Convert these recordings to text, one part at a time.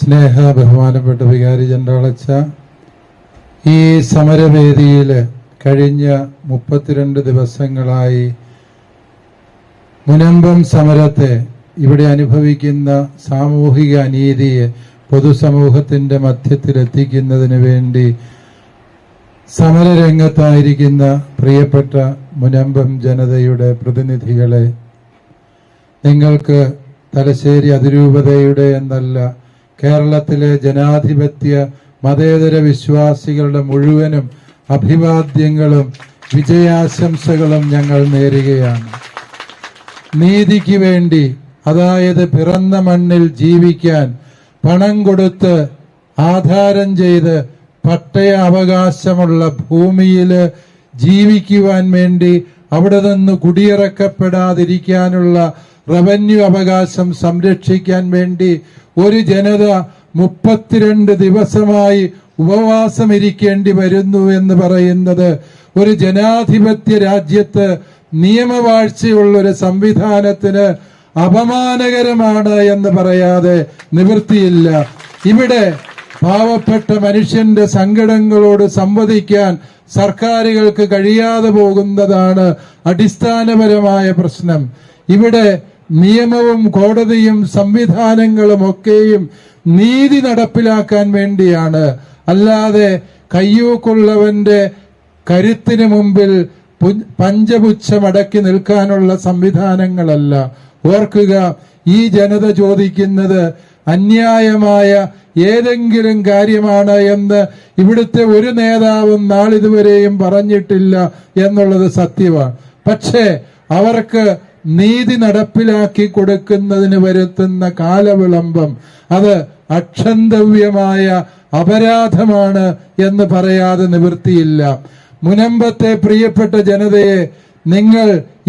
സ്നേഹ ബഹുമാനപ്പെട്ട വികാരി ജനറലച്ച, ഈ സമരവേദിയിൽ കഴിഞ്ഞ 32 ദിവസങ്ങളായി മുനമ്പം സമരത്തെ, ഇവിടെ അനുഭവിക്കുന്ന സാമൂഹിക അനീതിയെ പൊതുസമൂഹത്തിന്റെ മധ്യത്തിലെത്തിക്കുന്നതിന് വേണ്ടി സമരരംഗത്തായിരിക്കുന്ന പ്രിയപ്പെട്ട മുനമ്പം ജനതയുടെ പ്രതിനിധികളെ, നിങ്ങൾക്ക് തലശ്ശേരി അതിരൂപതയുടെ എന്നല്ല, കേരളത്തിലെ ജനാധിപത്യ മതേതര വിശ്വാസികളുടെ മുഴുവനും അഭിവാദ്യങ്ങളും വിജയാശംസകളും ഞങ്ങൾ നേരുകയാണ്. നീതിക്ക് വേണ്ടി, അതായത് പിറന്ന മണ്ണിൽ ജീവിക്കാൻ പണം കൊടുത്ത് ആധാരം ചെയ്ത് പട്ടയ അവകാശമുള്ള ഭൂമിയിൽ ജീവിക്കുവാൻ വേണ്ടി അവിടെ നിന്ന് കുടിയിറക്കപ്പെടാതിരിക്കാനുള്ള റവന്യൂ അവകാശം സംരക്ഷിക്കാൻ വേണ്ടി ഒരു ജനത 32 ദിവസമായി ഉപവാസം ഇരിക്കേണ്ടി വരുന്നു എന്ന് പറയുന്നത് ഒരു ജനാധിപത്യ രാജ്യത്ത് നിയമവാഴ്ചയുള്ള ഒരു സംവിധാനത്തിന് അപമാനകരമാണ് എന്ന് പറയാതെ നിവൃത്തിയില്ല. ഇവിടെ പാവപ്പെട്ട മനുഷ്യന്റെ സങ്കടങ്ങളോട് സംവദിക്കാൻ സർക്കാരുകൾക്ക് കഴിയാതെ പോകുന്നതാണ് അടിസ്ഥാനപരമായ പ്രശ്നം. ഇവിടെ നിയമവും കോടതിയും സംവിധാനങ്ങളും ഒക്കെയും നീതി നടപ്പിലാക്കാൻ വേണ്ടിയാണ്, അല്ലാതെ കയ്യൂക്കുള്ളവന്റെ കരുത്തിന് മുമ്പിൽ പഞ്ചപുച്ഛമടക്കി നിൽക്കാനുള്ള സംവിധാനങ്ങളല്ല. ഓർക്കുക, ഈ ജനത ചോദിക്കുന്നത് അന്യായമായ ഏതെങ്കിലും കാര്യമാണ് എന്ന് ഇവിടുത്തെ ഒരു നേതാവും നാളിതുവരെയും പറഞ്ഞിട്ടില്ല എന്നുള്ളത് സത്യമാണ്. പക്ഷേ അവർക്ക് നീതി നടപ്പിലാക്കി കൊടുക്കുന്നതിന് വരുത്തുന്ന കാലവിളംബം അത് അക്ഷന്തവ്യമായ അപരാധമാണ് എന്ന് പറയാതെ നിവൃത്തിയില്ല. മുനമ്പത്തെ പ്രിയപ്പെട്ട ജനതയെ, നിങ്ങൾ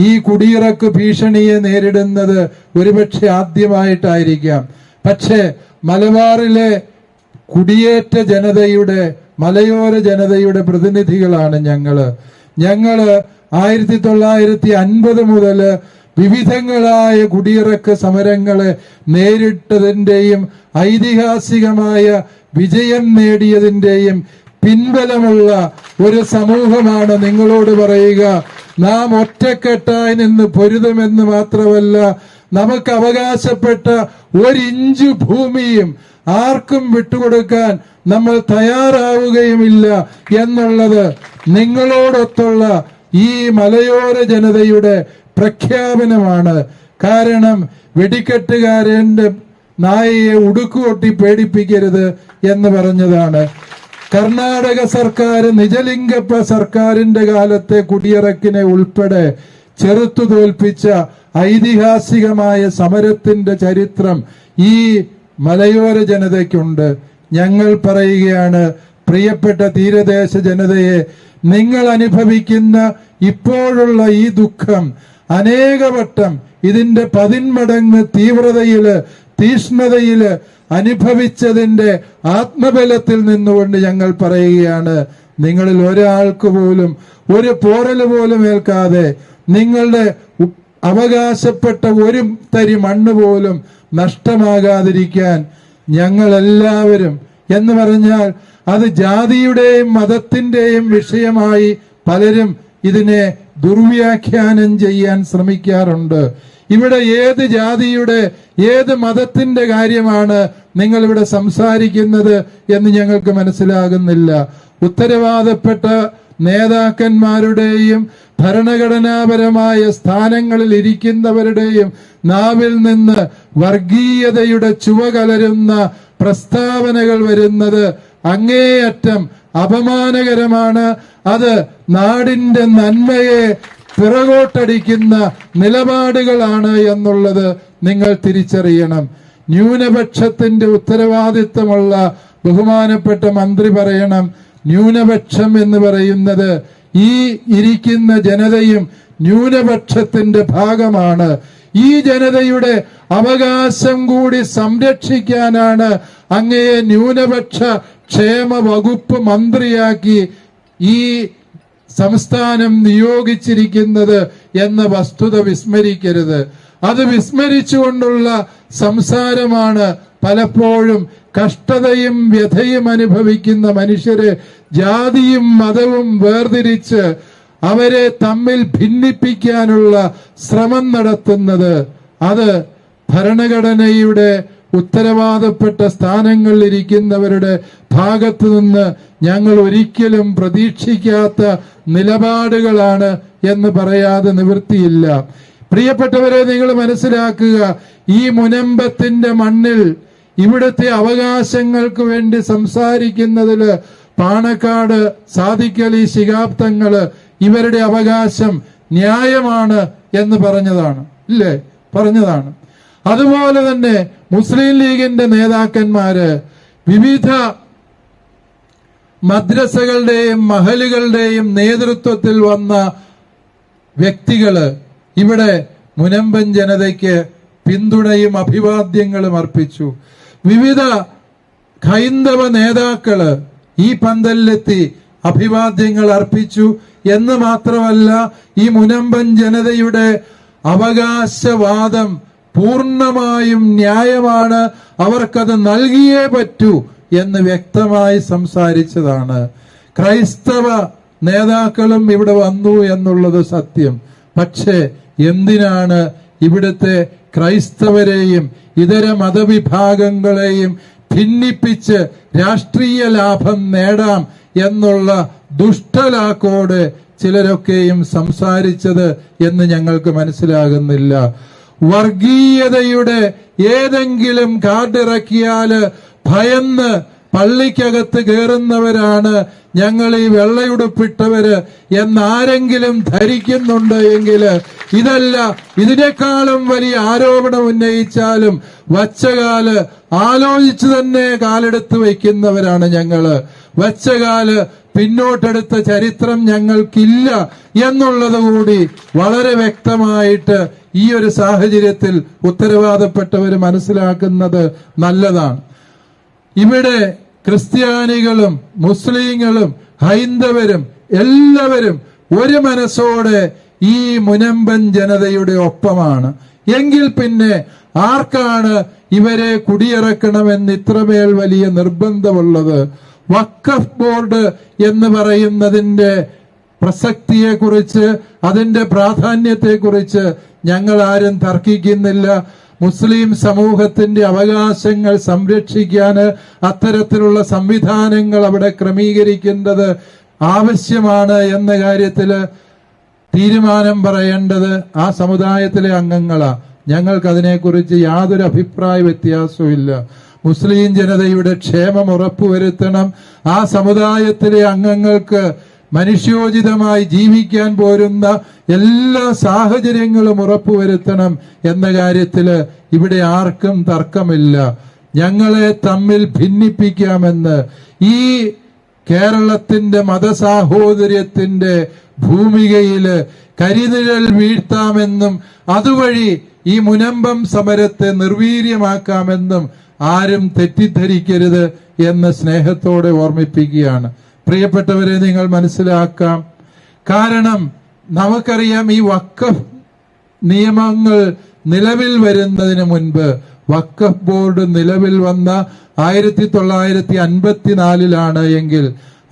ഈ കുടിയിറക്ക് ഭീഷണിയെ നേരിടുന്നത് ഒരുപക്ഷെ ആദ്യമായിട്ടായിരിക്കാം. പക്ഷേ മലബാറിലെ കുടിയേറ്റ ജനതയുടെ, മലയോര ജനതയുടെ പ്രതിനിധികളാണ് ഞങ്ങള്. 1950 മുതൽ വിവിധങ്ങളായ കുടിയിറക്ക് സമരങ്ങളെ നേരിട്ടതിന്റെയും ഐതിഹാസികമായ വിജയം നേടിയതിന്റെയും പിൻബലമുള്ള ഒരു സമൂഹമാണ് നിങ്ങളോട് പറയുക. നാം ഒറ്റക്കെട്ടായി നിന്ന് പൊരുതുമെന്ന് മാത്രമല്ല, നമുക്ക് അവകാശപ്പെട്ട 1 ഇഞ്ച് ഭൂമിയും ആർക്കും വിട്ടുകൊടുക്കാൻ നമ്മൾ തയ്യാറാവുകയുമില്ല എന്നുള്ളത് നിങ്ങളോടൊത്തുള്ള ഈ മലയോര ജനതയുടെ പ്രഖ്യാപനമാണ്. കാരണം വെടിക്കെട്ടുകാരന്റെ നായയെ ഉടുക്കുകൊട്ടി പേടിപ്പിക്കരുത് എന്ന് പറഞ്ഞതാണ്. കർണാടക സർക്കാർ, നിജലിംഗപ്പ സർക്കാരിന്റെ കാലത്തെ കുടിയിറക്കിനെ ഉൾപ്പെടെ ചെറുത്തു തോൽപ്പിച്ച ഐതിഹാസികമായ സമരത്തിന്റെ ചരിത്രം ഈ മലയോര ജനതയ്ക്കുണ്ട്. ഞങ്ങൾ പറയുകയാണ്, പ്രിയപ്പെട്ട തീരദേശ ജനതയെ, നിങ്ങൾ അനുഭവിക്കുന്ന ഇപ്പോഴുള്ള ഈ ദുഃഖം അനേകവട്ടം ഇതിന്റെ 10 മടങ്ങ് തീവ്രതയില്, തീഷ്ണതയില് അനുഭവിച്ചതിന്റെ ആത്മബലത്തിൽ നിന്നുകൊണ്ട് ഞങ്ങൾ പറയുകയാണ്, നിങ്ങളിൽ ഒരാൾക്ക് പോലും ഒരു പോറൽ പോലും ഏൽക്കാതെ, നിങ്ങളുടെ അവകാശപ്പെട്ട ഒരു തരി മണ്ണ് പോലും നഷ്ടമാകാതിരിക്കാൻ ഞങ്ങളെല്ലാവരും, എന്ന് പറഞ്ഞാൽ അത് ജാതിയുടെയും മതത്തിന്റെയും വിഷയമായി പലരും ഇതിനെ ദുർവ്യാഖ്യാനം ചെയ്യാൻ ശ്രമിക്കാറുണ്ട്. ഇവിടെ ഏത് ജാതിയുടെ, ഏത് മതത്തിന്റെ കാര്യമാണ് നിങ്ങൾ ഇവിടെ സംസാരിക്കുന്നത് എന്ന് ഞങ്ങൾക്ക് മനസ്സിലാകുന്നില്ല. ഉത്തരവാദപ്പെട്ട നേതാക്കന്മാരുടെയും ഭരണഘടനാപരമായ സ്ഥാനങ്ങളിൽ ഇരിക്കുന്നവരുടെയും നാവിൽ നിന്ന് വർഗീയതയുടെ ചുവകലരുന്ന പ്രസ്താവനകൾ വരുന്നത് അങ്ങേയറ്റം അപമാനകരമാണ്. അത് നാടിന്റെ നന്മയെ പിറകോട്ടടിക്കുന്ന നിലപാടുകളാണ് എന്നുള്ളത് നിങ്ങൾ തിരിച്ചറിയണം. ന്യൂനപക്ഷത്തിന്റെ ഉത്തരവാദിത്വമുള്ള ബഹുമാനപ്പെട്ട മന്ത്രി പറയണം, ന്യൂനപക്ഷം എന്ന് പറയുന്നത് ഈ ഇരിക്കുന്ന ജനതയും ന്യൂനപക്ഷത്തിന്റെ ഭാഗമാണ്. ഈ ജനതയുടെ അവകാശം കൂടി സംരക്ഷിക്കാനാണ് അങ്ങയെ ന്യൂനപക്ഷ ക്ഷേമ വകുപ്പ് മന്ത്രിയാക്കി ഈ സംസ്ഥാനം നിയോഗിച്ചിരിക്കുന്നത് എന്ന വസ്തുത വിസ്മരിക്കരുത്. അത് വിസ്മരിച്ചുകൊണ്ടുള്ള സംസാരമാണ് പലപ്പോഴും കഷ്ടതയും വ്യഥയും അനുഭവിക്കുന്ന മനുഷ്യരെ ജാതിയും മതവും വേർതിരിച്ച് അവരെ തമ്മിൽ ഭിന്നിപ്പിക്കാനുള്ള ശ്രമം നടത്തുന്നത്, അത് ഭരണഘടനയുടെ ഉത്തരവാദപ്പെട്ട സ്ഥാനങ്ങളിൽ ഇരിക്കുന്നവരുടെ ഭാഗത്തു നിന്ന് ഞങ്ങൾ ഒരിക്കലും പ്രതീക്ഷിക്കാത്ത നിലപാടുകളാണ് എന്ന് പറയാതെ നിവൃത്തിയില്ല. പ്രിയപ്പെട്ടവരെ, നിങ്ങൾ മനസ്സിലാക്കുക, ഈ മുനമ്പത്തിന്റെ മണ്ണിൽ ഇവിടുത്തെ അവകാശങ്ങൾക്ക് വേണ്ടി സംസാരിക്കുന്നതില് പാണക്കാട് സാദിഖ് അലി ശിഹാബ് തങ്ങള് ഇവരുടെ അവകാശം ന്യായമാണ് എന്ന് പറഞ്ഞതാണ്, ഇല്ലേ? പറഞ്ഞതാണ്. അതുപോലെ തന്നെ മുസ്ലിം ലീഗിന്റെ നേതാക്കന്മാര് വിവിധ മദ്രസകളുടെയും മഹലുകളുടെയും നേതൃത്വത്തിൽ വന്ന വ്യക്തികള് ഇവിടെ മുനമ്പൻ ജനതയ്ക്ക് പിന്തുണയും അഭിവാദ്യങ്ങളും അർപ്പിച്ചു. വിവിധ ഹൈന്ദവ നേതാക്കള് ഈ പന്തലിലെത്തി അഭിവാദ്യങ്ങൾ അർപ്പിച്ചു എന്ന് മാത്രമല്ല, ഈ മുനമ്പൻ ജനതയുടെ അവകാശവാദം പൂർണ്ണമായും ന്യായമാണ്, അവർക്കത് നൽകിയേ പറ്റൂ എന്ന് വ്യക്തമായി സംസാരിച്ചതാണ്. ക്രൈസ്തവ നേതാക്കളും ഇവിടെ വന്നു എന്നുള്ളത് സത്യം. പക്ഷേ എന്തിനാണ് ഇവിടുത്തെ ക്രൈസ്തവരെയും ഇതര മതവിഭാഗങ്ങളെയും ഭിന്നിപ്പിച്ച് രാഷ്ട്രീയ ലാഭം നേടാം എന്നുള്ള ദുഷ്ടലാക്കോട് ചിലരൊക്കെയും സംസാരിച്ചത് എന്ന് ഞങ്ങൾക്ക് മനസ്സിലാകുന്നില്ല. വർഗീയതയുടെ ഏതെങ്കിലും കാർഡിറക്കിയാല് ഭയന്ന് പള്ളിക്കകത്ത് കയറുന്നവരാണ് ഞങ്ങൾ ഈ വെള്ളയുടുപ്പിട്ടവര് എന്നാരെങ്കിലും ധരിക്കുന്നുണ്ട് എങ്കിൽ ഇതല്ല, ഇതിനേക്കാളും വലിയ ആരോപണം ഉന്നയിച്ചാലും വച്ചകാല് ആലോചിച്ചു തന്നെ കാലെടുത്ത് വയ്ക്കുന്നവരാണ് ഞങ്ങള്. വച്ചകാല് പിന്നോട്ടെടുത്ത ചരിത്രം ഞങ്ങൾക്കില്ല എന്നുള്ളത് കൂടി വളരെ വ്യക്തമായിട്ട് ഈ ഒരു സാഹചര്യത്തിൽ ഉത്തരവാദപ്പെട്ടവർ മനസ്സിലാക്കുന്നത് നല്ലതാണ്. ഇവിടെ ക്രിസ്ത്യാനികളും മുസ്ലിങ്ങളും ഹൈന്ദവരും എല്ലാവരും ഒരു മനസ്സോടെ ഈ മുനമ്പൻ ജനതയുടെ ഒപ്പമാണ്. എങ്കിൽ പിന്നെ ആർക്കാണ് ഇവരെ കുടിയിറക്കണമെന്ന് ഇത്രമേൽ വലിയ നിർബന്ധമുള്ളത്? വഖഫ് ബോർഡ് എന്ന് പറയുന്നതിന്റെ പ്രസക്തിയെക്കുറിച്ച്, അതിന്റെ പ്രാധാന്യത്തെക്കുറിച്ച് ഞങ്ങൾ ആരും തർക്കിക്കുന്നില്ല. മുസ്ലിം സമൂഹത്തിന്റെ അവകാശങ്ങൾ സംരക്ഷിക്കാൻ അത്തരത്തിലുള്ള സംവിധാനങ്ങൾ അവിടെ ക്രമീകരിക്കേണ്ടത് ആവശ്യമാണ് എന്ന കാര്യത്തില് തീരുമാനം പറയേണ്ടത് ആ സമുദായത്തിലെ അംഗങ്ങളാ. ഞങ്ങൾക്ക് അതിനെക്കുറിച്ച് യാതൊരു അഭിപ്രായ വ്യത്യാസവും ഇല്ല. മുസ്ലിം ജനതയുടെ ക്ഷേമം ഉറപ്പുവരുത്തണം. ആ സമുദായത്തിലെ അംഗങ്ങൾക്ക് മനുഷ്യോചിതമായി ജീവിക്കാൻ പോരുന്ന എല്ലാ സാഹചര്യങ്ങളും ഉറപ്പുവരുത്തണം എന്ന കാര്യത്തില് ഇവിടെ ആർക്കും തർക്കമില്ല. ഞങ്ങളെ തമ്മിൽ ഭിന്നിപ്പിക്കാമെന്ന്, ഈ കേരളത്തിന്റെ മതസാഹോദര്യത്തിന്റെ ഭൂമികയില് കരിനിഴൽ വീഴ്ത്താമെന്നും അതുവഴി ഈ മുനമ്പം സമരത്തെ നിർവീര്യമാക്കാമെന്നും ആരും തെറ്റിദ്ധരിക്കരുത് എന്ന് സ്നേഹത്തോടെ ഓർമ്മിപ്പിക്കുകയാണ്. പ്രിയപ്പെട്ടവരെ, നിങ്ങൾ മനസ്സിലാക്കാം. കാരണം നമുക്കറിയാം, ഈ വഖഫ് നിയമങ്ങൾ നിലവിൽ വരുന്നതിന് മുൻപ് വഖഫ് ബോർഡ് നിലവിൽ വന്ന 1954 എങ്കിൽ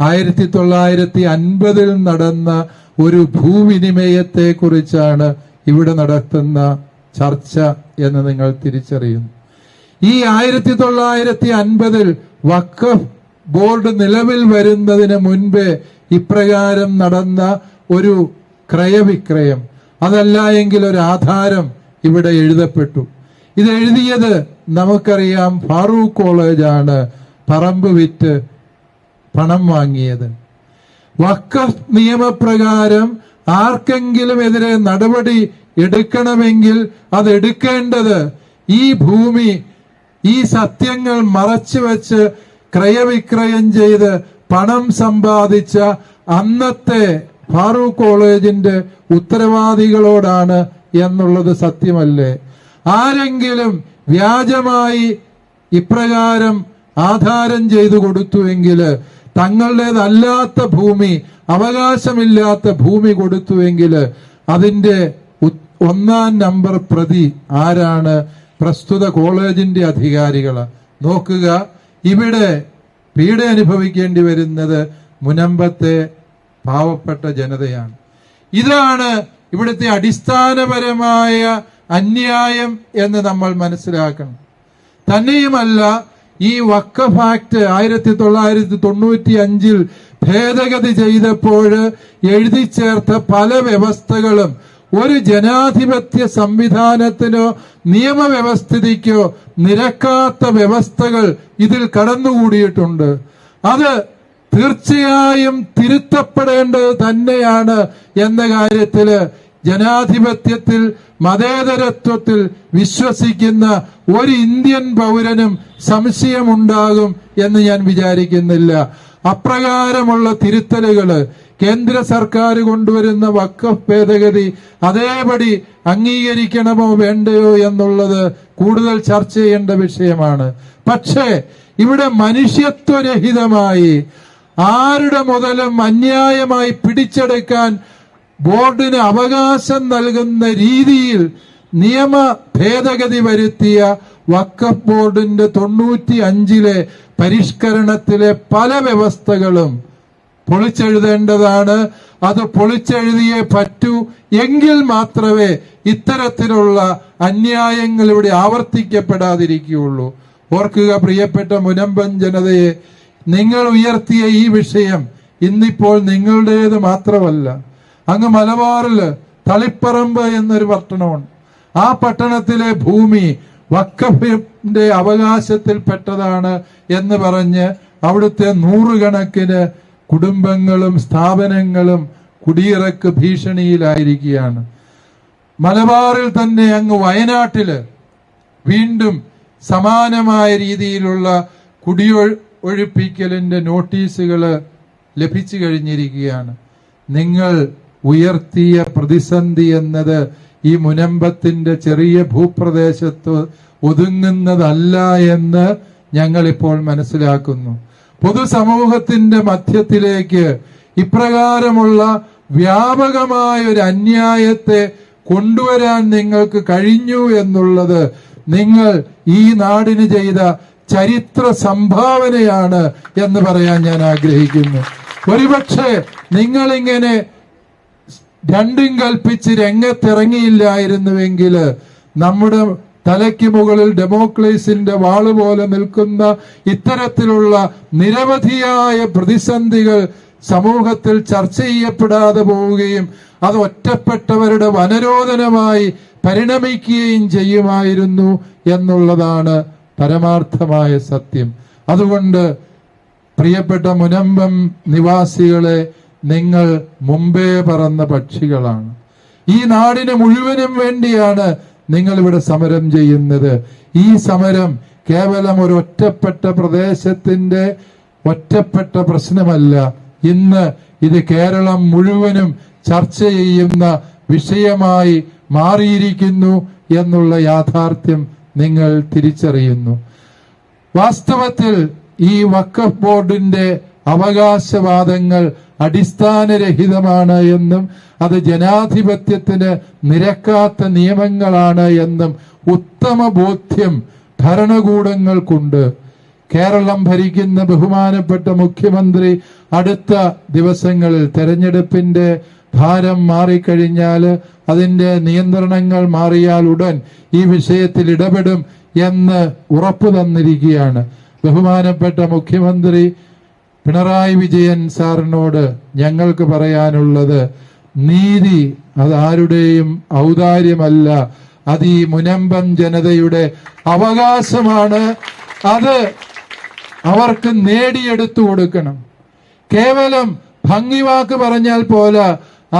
1950 നടന്ന ഒരു ഭൂവിനിമയത്തെ കുറിച്ചാണ് ഇവിടെ നടത്തുന്ന ചർച്ച എന്ന് നിങ്ങൾ തിരിച്ചറിയുന്നു. ഈ 1950 വഖഫ് ബോർഡ് നിലവിൽ വരുന്നതിന് മുൻപേ ഇപ്രകാരം നടന്ന ഒരു ക്രയവിക്രയം, അതല്ല എങ്കിൽ ഒരു ആധാരം ഇവിടെ എഴുതപ്പെട്ടു. ഇത് എഴുതിയത് നമുക്കറിയാം ഫാറൂഖ് കോളേജാണ് പറമ്പ് വിറ്റ് പണം വാങ്ങിയത്. വഖഫ് നിയമപ്രകാരം ആർക്കെങ്കിലും എതിരെ നടപടി എടുക്കണമെങ്കിൽ അത് എടുക്കേണ്ടത് ഈ ഭൂമി, ഈ സത്യങ്ങൾ മറച്ചുവെച്ച് ക്രയവിക്രയം ചെയ്ത് പണം സമ്പാദിച്ച അന്നത്തെ ഫാറൂഖ് കോളേജിന്റെ ഉത്തരവാദികളോടാണ് എന്നുള്ളത് സത്യമല്ലേ? ആരെങ്കിലും വ്യാജമായി ഇപ്രകാരം ആധാരം ചെയ്തു കൊടുത്തുവെങ്കിൽ, തങ്ങളുടേതല്ലാത്ത ഭൂമി, അവകാശമില്ലാത്ത ഭൂമി കൊടുത്തുവെങ്കിൽ അതിന്റെ 1-ാം നമ്പർ പ്രതി ആരാണ്? പ്രസ്തുത കോളേജിന്റെ അധികാരികളാണ്. നോക്കുക, ഇവിടെ പീഡ അനുഭവിക്കേണ്ടി വരുന്നത് മുനമ്പത്തെ പാവപ്പെട്ട ജനതയാണ്. ഇതാണ് ഇവിടുത്തെ അടിസ്ഥാനപരമായ അന്യായം എന്ന് നമ്മൾ മനസ്സിലാക്കണം. തന്നെയുമല്ല, ഈ വഖഫ് ആക്ട് 1995 ഭേദഗതി ചെയ്തപ്പോൾ എഴുതി ചേർത്ത പല വ്യവസ്ഥകളും ഒരു ജനാധിപത്യ സംവിധാനത്തിനോ നിയമവ്യവസ്ഥിതിക്കോ നിരക്കാത്ത വ്യവസ്ഥകൾ ഇതിൽ കടന്നുകൂടിയിട്ടുണ്ട്. അത് തീർച്ചയായും തിരുത്തപ്പെടേണ്ടത് തന്നെയാണ് എന്ന കാര്യത്തില് ജനാധിപത്യത്തിൽ മതേതരത്വത്തിൽ വിശ്വസിക്കുന്ന ഒരു ഇന്ത്യൻ പൗരനും സംശയമുണ്ടാകും എന്ന് ഞാൻ വിചാരിക്കുന്നില്ല. അപ്രകാരമുള്ള തിരുത്തലുകള് കേന്ദ്ര സർക്കാർ കൊണ്ടുവരുന്ന വഖഫ് ഭേദഗതി അതേപടി അംഗീകരിക്കണമോ വേണ്ടയോ എന്നുള്ളത് കൂടുതൽ ചർച്ച ചെയ്യേണ്ട വിഷയമാണ്. പക്ഷേ ഇവിടെ മനുഷ്യത്വരഹിതമായി ആരുടെ മുതലും അന്യായമായി പിടിച്ചെടുക്കാൻ ബോർഡിന് അവകാശം നൽകുന്ന രീതിയിൽ നിയമ ഭേദഗതി വരുത്തിയ വഖഫ് ബോർഡിന്റെ 95 പരിഷ്കരണത്തിലെ പല വ്യവസ്ഥകളും പൊളിച്ചെഴുതേണ്ടതാണ്. അത് പൊളിച്ചെഴുതിയേ പറ്റൂ. എങ്കിൽ മാത്രമേ ഇത്തരത്തിലുള്ള അന്യായങ്ങൾ ഇവിടെ ആവർത്തിക്കപ്പെടാതിരിക്കുകയുള്ളൂ. ഓർക്കുക പ്രിയപ്പെട്ട മുനമ്പൻ ജനതയെ, നിങ്ങൾ ഉയർത്തിയ ഈ വിഷയം ഇന്നിപ്പോൾ നിങ്ങളുടേത് മാത്രമല്ല. അങ്ങ് മലബാറില് തളിപ്പറമ്പ് എന്നൊരു പട്ടണമുണ്ട്. ആ പട്ടണത്തിലെ ഭൂമി വഖഫിന്റെ അവകാശത്തിൽപ്പെട്ടതാണ് എന്ന് പറഞ്ഞ് അവിടുത്തെ 100 കണക്കിന് കുടുംബങ്ങളും സ്ഥാപനങ്ങളും കുടിയിറക്ക് ഭീഷണിയിലായിരിക്കുകയാണ്. മലബാറിൽ തന്നെ അങ്ങ് വയനാട്ടില് വീണ്ടും സമാനമായ രീതിയിലുള്ള കുടിയൊഴിപ്പിക്കലിന്റെ നോട്ടീസുകൾ ലഭിച്ചു കഴിഞ്ഞിരിക്കുകയാണ്. നിങ്ങൾ ഉയർത്തിയ പ്രതിസന്ധി എന്നത് ഈ മുനമ്പത്തിന്റെ ചെറിയ ഭൂപ്രദേശത്ത് ഒതുങ്ങുന്നതല്ല എന്ന് ഞങ്ങളിപ്പോൾ മനസ്സിലാക്കുന്നു. പൊതുസമൂഹത്തിന്റെ മധ്യത്തിലേക്ക് ഇപ്രകാരമുള്ള വ്യാപകമായ ഒരു അന്യായത്തെ കൊണ്ടുവരാൻ നിങ്ങൾക്ക് കഴിഞ്ഞു എന്നുള്ളത് നിങ്ങൾ ഈ നാടിന് ചെയ്ത ചരിത്ര സംഭാവനയാണ് എന്ന് പറയാൻ ഞാൻ ആഗ്രഹിക്കുന്നു. ഒരുപക്ഷെ നിങ്ങളിങ്ങനെ രണ്ടും കൽപ്പിച്ച് രംഗത്തിറങ്ങിയില്ലായിരുന്നുവെങ്കിൽ നമ്മുടെ തലയ്ക്ക് മുകളിൽ ഡെമോക്രസിന്റെ വാള് പോലെ നിൽക്കുന്ന ഇത്തരത്തിലുള്ള നിരവധിയായ പ്രതിസന്ധികൾ സമൂഹത്തിൽ ചർച്ച ചെയ്യപ്പെടാതെ പോവുകയും അത് ഒറ്റപ്പെട്ടവരുടെ വനരോധനമായി പരിണമിക്കുകയും ചെയ്യുമായിരുന്നു എന്നുള്ളതാണ് പരമാർത്ഥമായ സത്യം. അതുകൊണ്ട് പ്രിയപ്പെട്ട മുനമ്പം നിവാസികളെ, നിങ്ങൾ മുമ്പേ പറന്ന പക്ഷികളാണ്. ഈ നാടിന് മുഴുവനും വേണ്ടിയാണ് നിങ്ങൾ ഇവിടെ സമരം ചെയ്യുന്നത്. ഈ സമരം കേവലം ഒരു ഒറ്റപ്പെട്ട പ്രദേശത്തിന്റെ ഒറ്റപ്പെട്ട പ്രശ്നമല്ല. ഇന്ന് ഇത് കേരളം മുഴുവനും ചർച്ച ചെയ്യുന്ന വിഷയമായി മാറിയിരിക്കുന്നു എന്നുള്ള യാഥാർത്ഥ്യം നിങ്ങൾ തിരിച്ചറിയുന്നു. വാസ്തവത്തിൽ ഈ വഖഫ് ബോർഡിന്റെ അവകാശവാദങ്ങൾ അടിസ്ഥാനരഹിതമാണ് എന്നും അത് ജനാധിപത്യത്തിന് നിരക്കാത്ത നിയമങ്ങളാണ് എന്നും ഉത്തമ ബോധ്യം ഭരണകൂടങ്ങൾക്കുണ്ട്. കേരളം ഭരിക്കുന്ന ബഹുമാനപ്പെട്ട മുഖ്യമന്ത്രി അടുത്ത ദിവസങ്ങളിൽ തെരഞ്ഞെടുപ്പിന്റെ ഭാരം മാറിക്കഴിഞ്ഞാൽ, അതിന്റെ നിയന്ത്രണങ്ങൾ മാറിയാൽ ഉടൻ ഈ വിഷയത്തിൽ ഇടപെടും എന്ന് ഉറപ്പു തന്നിരിക്കുകയാണ്. ബഹുമാനപ്പെട്ട മുഖ്യമന്ത്രി പിണറായി വിജയൻ സാറിനോട് ഞങ്ങൾക്ക് പറയാനുള്ളത്, നീതി അതാരുടെയും ഔദാര്യമല്ല, അത് ഈ മുനമ്പം ജനതയുടെ അവകാശമാണ്. അത് അവർക്ക് നേടിയെടുത്തു കൊടുക്കണം. കേവലം ഭംഗിവാക്ക് പറഞ്ഞാൽ പോലെ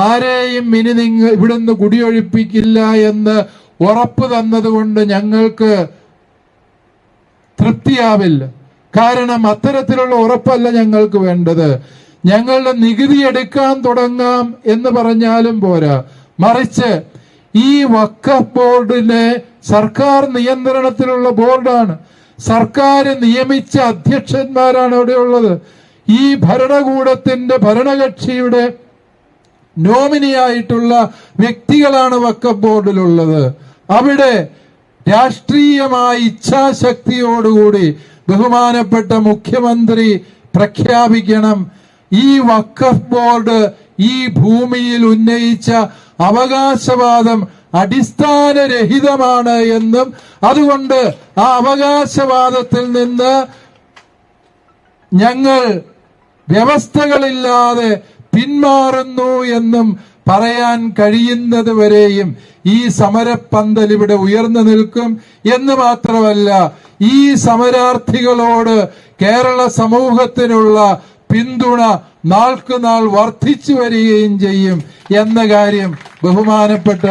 ആരെയും ഇനി നിങ്ങൾ ഇവിടുന്ന് കുടിയൊഴിപ്പിക്കില്ല എന്ന് ഉറപ്പ് തന്നതുകൊണ്ട് ഞങ്ങൾക്ക് തൃപ്തിയാവില്ല. കാരണം അത്തരത്തിലുള്ള ഉറപ്പല്ല ഞങ്ങൾക്ക് വേണ്ടത്. ഞങ്ങളുടെ നികുതി എടുക്കാൻ തുടങ്ങാം എന്ന് പറഞ്ഞാലും പോരാ, മറിച്ച് ഈ വഖഫ് ബോർഡിനെ സർക്കാർ നിയന്ത്രണത്തിലുള്ള ബോർഡാണ്. സർക്കാർ നിയമിച്ച അധ്യക്ഷന്മാരാണ് അവിടെയുള്ളത്. ഈ ഭരണകൂടത്തിന്റെ ഭരണകക്ഷിയുടെ നോമിനിയായിട്ടുള്ള വ്യക്തികളാണ് വഖഫ് ബോർഡിലുള്ളത്. അവിടെ രാഷ്ട്രീയമായ ഇച്ഛാശക്തിയോടുകൂടി ബഹുമാനപ്പെട്ട മുഖ്യമന്ത്രി പ്രഖ്യാപിക്കണം, ഈ വഖഫ് ബോർഡ് ഈ ഭൂമിയിൽ ഉന്നയിച്ച അവകാശവാദം അടിസ്ഥാനരഹിതമാണ് എന്നും അതുകൊണ്ട് ആ അവകാശവാദത്തിൽ നിന്ന് ഞങ്ങൾ വ്യവസ്ഥകളില്ലാതെ പിന്മാറുന്നു എന്നും പറയാൻ കഴിയുന്നത് വരെയും ഈ സമരപ്പന്തൽ ഇവിടെ ഉയർന്നു നിൽക്കും എന്ന് മാത്രമല്ല, ഈ സമരാർത്ഥികളോട് കേരള സമൂഹത്തിനുള്ള പിന്തുണ നാൾക്കുനാൾ വർദ്ധിച്ചു വരികയും ചെയ്യും എന്ന കാര്യം ബഹുമാനപ്പെട്ട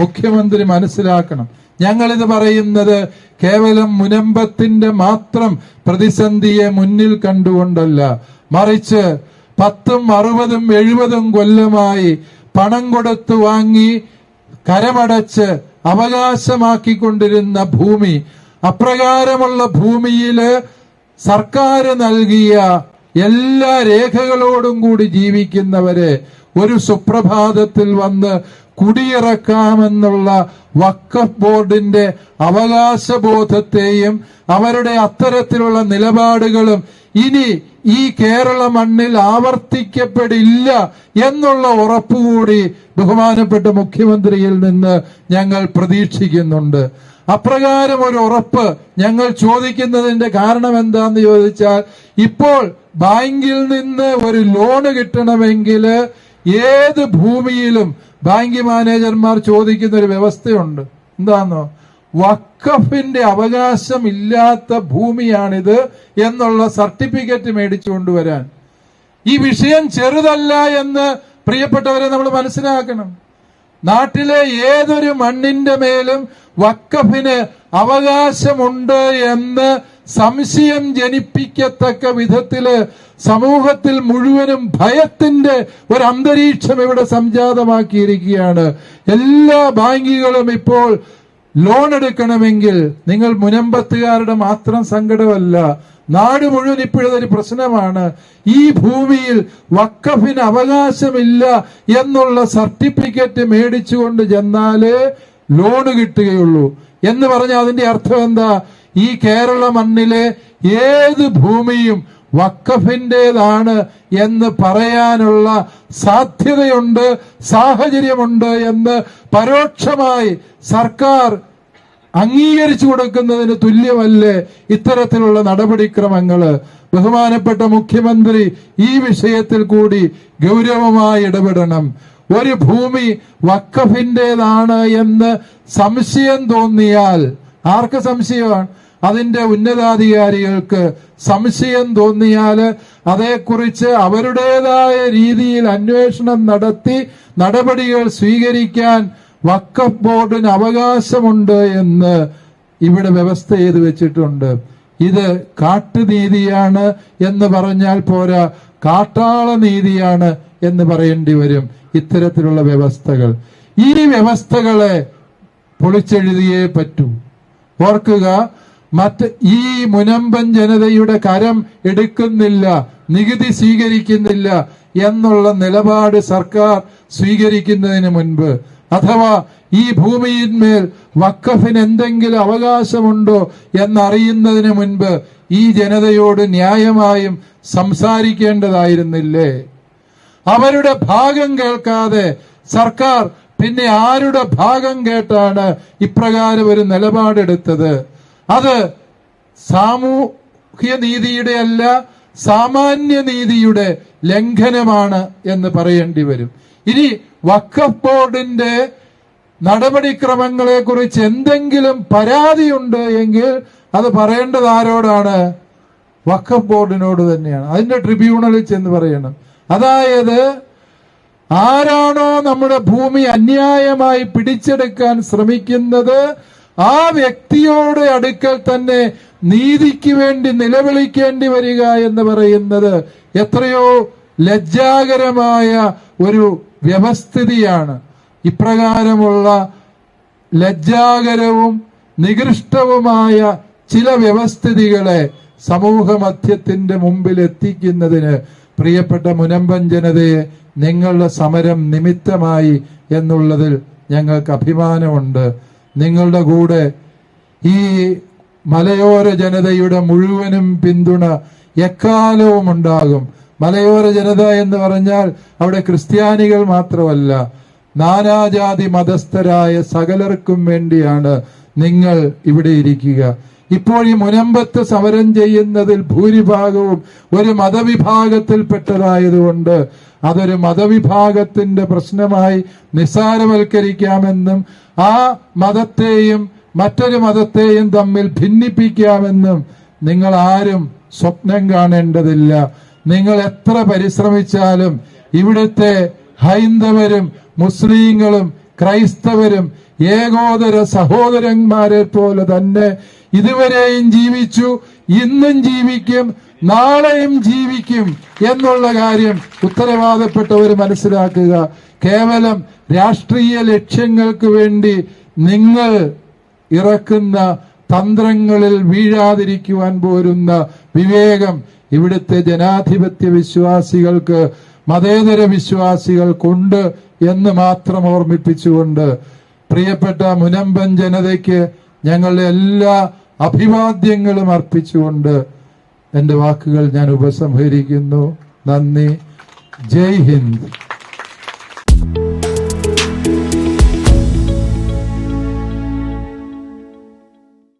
മുഖ്യമന്ത്രി മനസ്സിലാക്കണം. ഞങ്ങളിത് പറയുന്നത് കേവലം മുനമ്പത്തിന്റെ മാത്രം പ്രതിസന്ധിയെ മുന്നിൽ കണ്ടുകൊണ്ടല്ല, മറിച്ച് 10, 60, 70 കൊല്ലമായി പണം കൊടുത്തു വാങ്ങി കരമടച്ച് അവകാശമാക്കിക്കൊണ്ടിരുന്ന ഭൂമി, അപ്രകാരമുള്ള ഭൂമിയില് സർക്കാർ നൽകിയ എല്ലാ രേഖകളോടും കൂടി ജീവിക്കുന്നവരെ ഒരു സുപ്രഭാതത്തിൽ വന്ന് കുടിയിറക്കാമെന്നുള്ള വഖഫ് ബോർഡിന്റെ അവകാശബോധത്തെയും അവരുടെ അത്തരത്തിലുള്ള നിലപാടുകളും ഇനി ഈ കേരള മണ്ണിൽ ആവർത്തിക്കപ്പെടില്ല എന്നുള്ള ഉറപ്പുകൂടി ബഹുമാനപ്പെട്ട മുഖ്യമന്ത്രിയിൽ നിന്ന് ഞങ്ങൾ പ്രതീക്ഷിക്കുന്നുണ്ട്. അപ്രകാരം ഒരു ഉറപ്പ് ഞങ്ങൾ ചോദിക്കുന്നതിന്റെ കാരണം എന്താന്ന് ചോദിച്ചാൽ, ഇപ്പോൾ ബാങ്കിൽ നിന്ന് ഒരു ലോണ് കിട്ടണമെങ്കിൽ ഏത് ഭൂമിയിലും ബാങ്ക് മാനേജർമാർ ചോദിക്കുന്ന ഒരു വ്യവസ്ഥയുണ്ട്. എന്താന്നോ, വഖഫിന്റെ അവകാശം ഇല്ലാത്ത ഭൂമിയാണിത് എന്നുള്ള സർട്ടിഫിക്കറ്റ് മേടിച്ചു കൊണ്ടുവരാൻ. ഈ വിഷയം ചെറുതല്ല എന്ന് പ്രിയപ്പെട്ടവരെ നമ്മൾ മനസ്സിലാക്കണം. നാട്ടിലെ ഏതൊരു മണ്ണിന്റെ മേലും വഖഫിന് അവകാശമുണ്ട് എന്ന് സംശയം ജനിപ്പിക്കത്തക്ക വിധത്തില് സമൂഹത്തിൽ മുഴുവനും ഭയത്തിന്റെ ഒരു അന്തരീക്ഷം ഇവിടെ സംജാതമാക്കിയിരിക്കുകയാണ്. എല്ലാ ബാങ്കുകളും ഇപ്പോൾ ലോൺ എടുക്കണമെങ്കിൽ നിങ്ങൾ മുനമ്പത്തുകാരുടെ മാത്രം സങ്കടമല്ല, നാട് മുഴുവൻ ഇപ്പോഴതൊരു പ്രശ്നമാണ്. ഈ ഭൂമിയിൽ വഖഫിന് അവകാശമില്ല എന്നുള്ള സർട്ടിഫിക്കറ്റ് മേടിച്ചുകൊണ്ട് ചെന്നാലേ ലോണ് കിട്ടുകയുള്ളൂ. എന്ന് പറഞ്ഞാൽ അതിന്റെ അർത്ഥം എന്താ? ഈ കേരള മണ്ണിലെ ഏത് ഭൂമിയും വഖഫിന്റേതാണ് എന്ന് പറയാനുള്ള സാധ്യതയുണ്ട്, സാഹചര്യമുണ്ട് എന്ന് പരോക്ഷമായി സർക്കാർ അംഗീകരിച്ചു കൊടുക്കുന്നതിന് തുല്യമല്ലേ ഇത്തരത്തിലുള്ള നടപടിക്രമങ്ങള്? ബഹുമാനപ്പെട്ട മുഖ്യമന്ത്രി ഈ വിഷയത്തിൽ കൂടി ഗൗരവമായി ഇടപെടണം. ഒരു ഭൂമി വഖഫിന്റേതാണ് എന്ന് സംശയം തോന്നിയാൽ, ആർക്ക് സംശയമാണ്? അതിന്റെ ഉന്നതാധികാരികൾക്ക് സംശയം തോന്നിയാൽ അതേക്കുറിച്ച് അവരുടേതായ രീതിയിൽ അന്വേഷണം നടത്തി നടപടികൾ സ്വീകരിക്കാൻ വഖഫ് ബോർഡിന് അവകാശമുണ്ട് എന്ന് ഇവിടെ വ്യവസ്ഥ ചെയ്തു വെച്ചിട്ടുണ്ട്. ഇത് കാട്ടുനീതിയാണ് എന്ന് പറഞ്ഞാൽ പോരാ, കാട്ടാള നീതിയാണ് എന്ന് പറയേണ്ടി വരും ഇത്തരത്തിലുള്ള വ്യവസ്ഥകൾ. ഈ വ്യവസ്ഥകളെ പൊളിച്ചെഴുതിയേ പറ്റൂ. ഓർക്കുക, ഈ മുനമ്പൻ ജനതയുടെ കരം എടുക്കുന്നില്ല, നികുതി സ്വീകരിക്കുന്നില്ല എന്നുള്ള നിലപാട് സർക്കാർ സ്വീകരിക്കുന്നതിന് മുൻപ്, അഥവാ ഈ ഭൂമിയിന്മേൽ വഖഫിന് എന്തെങ്കിലും അവകാശമുണ്ടോ എന്നറിയുന്നതിന് മുൻപ് ഈ ജനതയോട് ന്യായമായും സംസാരിക്കേണ്ടതായിരുന്നില്ലേ? അവരുടെ ഭാഗം കേൾക്കാതെ സർക്കാർ പിന്നെ ആരുടെ ഭാഗം കേട്ടാണ് ഇപ്രകാരം ഒരു നിലപാടെടുത്തത്? അത് സാമൂഹ്യ നീതിയുടെ അല്ല, സാമാന്യ നീതിയുടെ ലംഘനമാണ് എന്ന് പറയേണ്ടി വരും. ഇനി വഖഫ് ബോർഡിന്റെ നടപടിക്രമങ്ങളെ കുറിച്ച് എന്തെങ്കിലും പരാതിയുണ്ട് എങ്കിൽ അത് പറയേണ്ടത് ആരോടാണ്? വഖഫ് ബോർഡിനോട് തന്നെയാണ്. അതിന്റെ ട്രിബ്യൂണലിൽ ചെന്ന് പറയണം. അതായത് ആരാണോ നമ്മുടെ ഭൂമി അന്യായമായി പിടിച്ചെടുക്കാൻ ശ്രമിക്കുന്നത് ആ വ്യക്തിയോട് അടുക്കൽ തന്നെ നീതിക്ക് വേണ്ടി നിലവിളിക്കേണ്ടി വരിക എന്ന് പറയുന്നത് എത്രയോ ലജ്ജാകരമായ ഒരു വ്യവസ്ഥിതിയാണ്. ഇപ്രകാരമുള്ള ലജ്ജാകരവും നികൃഷ്ടവുമായ ചില വ്യവസ്ഥിതികളെ സമൂഹ മധ്യത്തിന്റെ മുമ്പിൽ എത്തിക്കുന്നതിന് പ്രിയപ്പെട്ട മുനമ്പൻ ജനതയെ നിങ്ങളുടെ സമരം നിമിത്തമായി എന്നുള്ളതിൽ ഞങ്ങൾക്ക് അഭിമാനമുണ്ട്. നിങ്ങളുടെ കൂടെ ഈ മലയോര ജനതയുടെ മുഴുവനും പിന്തുണ എക്കാലവും ഉണ്ടാകും. മലയോര ജനത എന്ന് പറഞ്ഞാൽ അവിടെ ക്രിസ്ത്യാനികൾ മാത്രമല്ല, നാനാജാതി മതസ്ഥരായ സകലർക്കും വേണ്ടിയാണ് നിങ്ങൾ ഇവിടെ ഇരിക്കുക. ഇപ്പോൾ ഈ മുനമ്പത്ത് സമരം ചെയ്യുന്നതിൽ ഭൂരിഭാഗവും ഒരു മതവിഭാഗത്തിൽപ്പെട്ടതായതുകൊണ്ട് അതൊരു മതവിഭാഗത്തിന്റെ പ്രശ്നമായി നിസ്സാരവൽക്കരിക്കാമെന്നും ആ മതത്തെയും മറ്റൊരു മതത്തെയും തമ്മിൽ ഭിന്നിപ്പിക്കാമെന്നും നിങ്ങൾ ആരും സ്വപ്നം കാണേണ്ടതില്ല. നിങ്ങൾ എത്ര പരിശ്രമിച്ചാലും ഇവിടുത്തെ ഹൈന്ദവരും മുസ്ലിങ്ങളും ക്രൈസ്തവരും ഏകോദര സഹോദരന്മാരെ പോലെ തന്നെ ഇതുവരെയും ജീവിച്ചു, ഇന്നും ജീവിക്കും, നാളെയും ജീവിക്കും എന്നുള്ള കാര്യം ഉത്തരവാദപ്പെട്ടവർ മനസ്സിലാക്കുക. കേവലം രാഷ്ട്രീയ ലക്ഷ്യങ്ങൾക്ക് വേണ്ടി നിങ്ങൾ ഇറക്കുന്ന തന്ത്രങ്ങളിൽ വീഴാതിരിക്കുവാൻ പോരുന്ന വിവേകം ഇവിടുത്തെ ജനാധിപത്യ വിശ്വാസികൾക്ക്, മതേതര വിശ്വാസികൾക്കുണ്ട് എന്ന് മാത്രം ഓർമ്മിപ്പിച്ചുകൊണ്ട് പ്രിയപ്പെട്ട മുനമ്പൻ ജനതയ്ക്ക് ഞങ്ങളുടെ എല്ലാ അഭിവാദ്യങ്ങളും അർപ്പിച്ചുകൊണ്ട് എന്റെ വാക്കുകൾ ഞാൻ ഉപസംഹരിക്കുന്നു. നന്ദി. ജയ് ഹിന്ദ്.